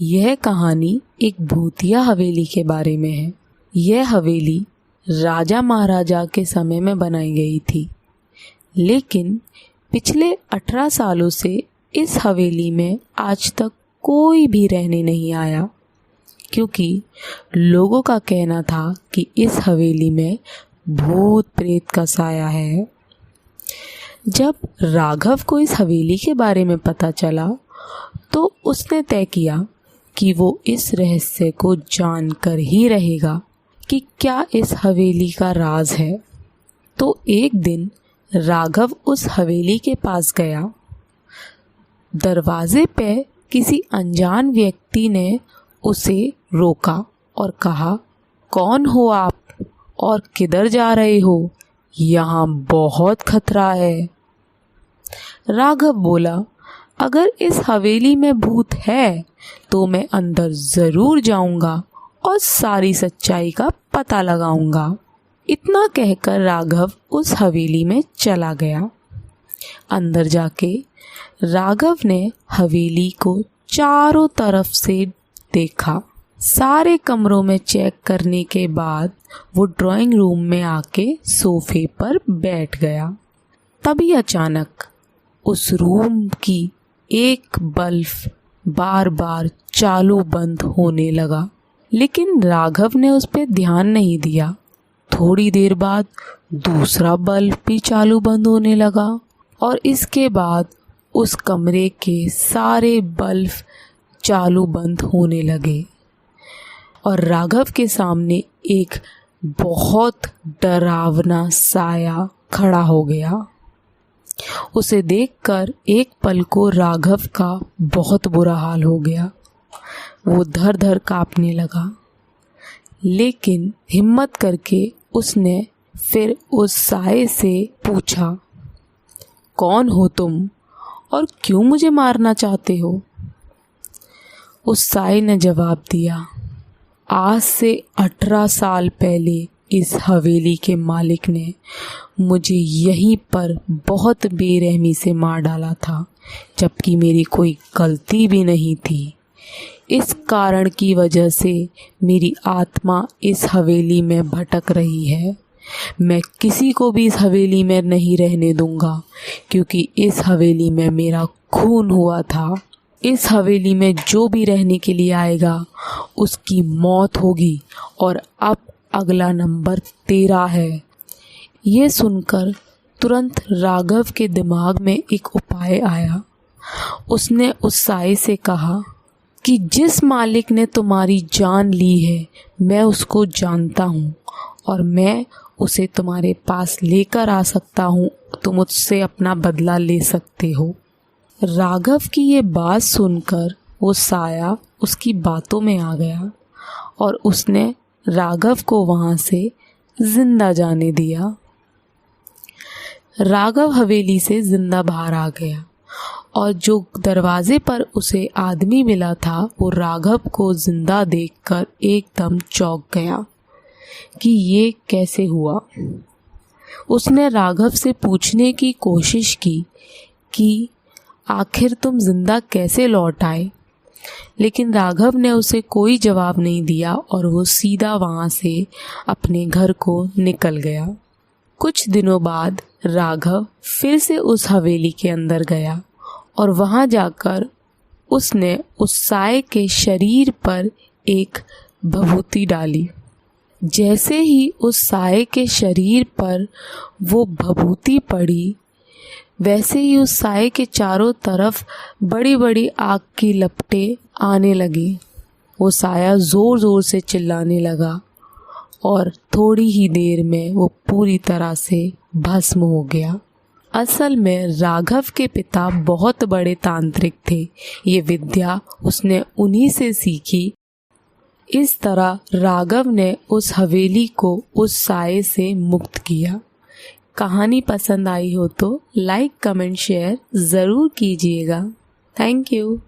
यह कहानी एक भूतिया हवेली के बारे में है। यह हवेली राजा महाराजा के समय में बनाई गई थी, लेकिन पिछले 18 सालों से इस हवेली में आज तक कोई भी रहने नहीं आया, क्योंकि लोगों का कहना था कि इस हवेली में भूत प्रेत का साया है। जब राघव को इस हवेली के बारे में पता चला तो उसने तय किया कि वो इस रहस्य को जानकर ही रहेगा कि क्या इस हवेली का राज है। तो एक दिन राघव उस हवेली के पास गया। दरवाजे पे किसी अनजान व्यक्ति ने उसे रोका और कहा, कौन हो आप और किधर जा रहे हो? यहाँ बहुत खतरा है। राघव बोला, अगर इस हवेली में भूत है तो मैं अंदर ज़रूर जाऊंगा और सारी सच्चाई का पता लगाऊंगा। इतना कहकर राघव उस हवेली में चला गया। अंदर जाके राघव ने हवेली को चारों तरफ से देखा। सारे कमरों में चेक करने के बाद वो ड्राइंग रूम में आके सोफे पर बैठ गया। तभी अचानक उस रूम की एक बल्ब बार बार चालू बंद होने लगा, लेकिन राघव ने उस पर ध्यान नहीं दिया। थोड़ी देर बाद दूसरा बल्ब भी चालू बंद होने लगा और इसके बाद उस कमरे के सारे बल्ब चालू बंद होने लगे और राघव के सामने एक बहुत डरावना साया खड़ा हो गया। उसे देखकर एक पल को राघव का बहुत बुरा हाल हो गया। वो धर धर कांपने लगा, लेकिन हिम्मत करके उसने फिर उस साये से पूछा, कौन हो तुम और क्यों मुझे मारना चाहते हो? उस साये ने जवाब दिया, आज से 18 साल पहले इस हवेली के मालिक ने मुझे यहीं पर बहुत बेरहमी से मार डाला था, जबकि मेरी कोई गलती भी नहीं थी। इस कारण की वजह से मेरी आत्मा इस हवेली में भटक रही है। मैं किसी को भी इस हवेली में नहीं रहने दूंगा, क्योंकि इस हवेली में मेरा खून हुआ था। इस हवेली में जो भी रहने के लिए आएगा उसकी मौत होगी और अब अगला नंबर 13 है। ये सुनकर तुरंत राघव के दिमाग में एक उपाय आया। उसने उस साये से कहा कि जिस मालिक ने तुम्हारी जान ली है, मैं उसको जानता हूँ और मैं उसे तुम्हारे पास लेकर आ सकता हूँ। तुम मुझसे अपना बदला ले सकते हो। राघव की ये बात सुनकर वो साया उसकी बातों में आ गया और उसने राघव को वहाँ से जिंदा जाने दिया। राघव हवेली से जिंदा बाहर आ गया और जो दरवाजे पर उसे आदमी मिला था वो राघव को जिंदा देखकर एकदम चौंक गया कि ये कैसे हुआ। उसने राघव से पूछने की कोशिश की कि आखिर तुम जिंदा कैसे लौट आए, लेकिन राघव ने उसे कोई जवाब नहीं दिया और वो सीधा वहाँ से अपने घर को निकल गया। कुछ दिनों बाद राघव फिर से उस हवेली के अंदर गया और वहाँ जाकर उसने उस साये के शरीर पर एक भभूति डाली। जैसे ही उस साये के शरीर पर वो भभूति पड़ी, वैसे ही उस साये के चारों तरफ बड़ी बड़ी आग की लपटें आने लगी। वो साया ज़ोर ज़ोर से चिल्लाने लगा और थोड़ी ही देर में वो पूरी तरह से भस्म हो गया। असल में राघव के पिता बहुत बड़े तांत्रिक थे। ये विद्या उसने उन्हीं से सीखी। इस तरह राघव ने उस हवेली को उस साये से मुक्त किया। कहानी पसंद आई हो तो लाइक, कमेंट, शेयर ज़रूर कीजिएगा। Thank you.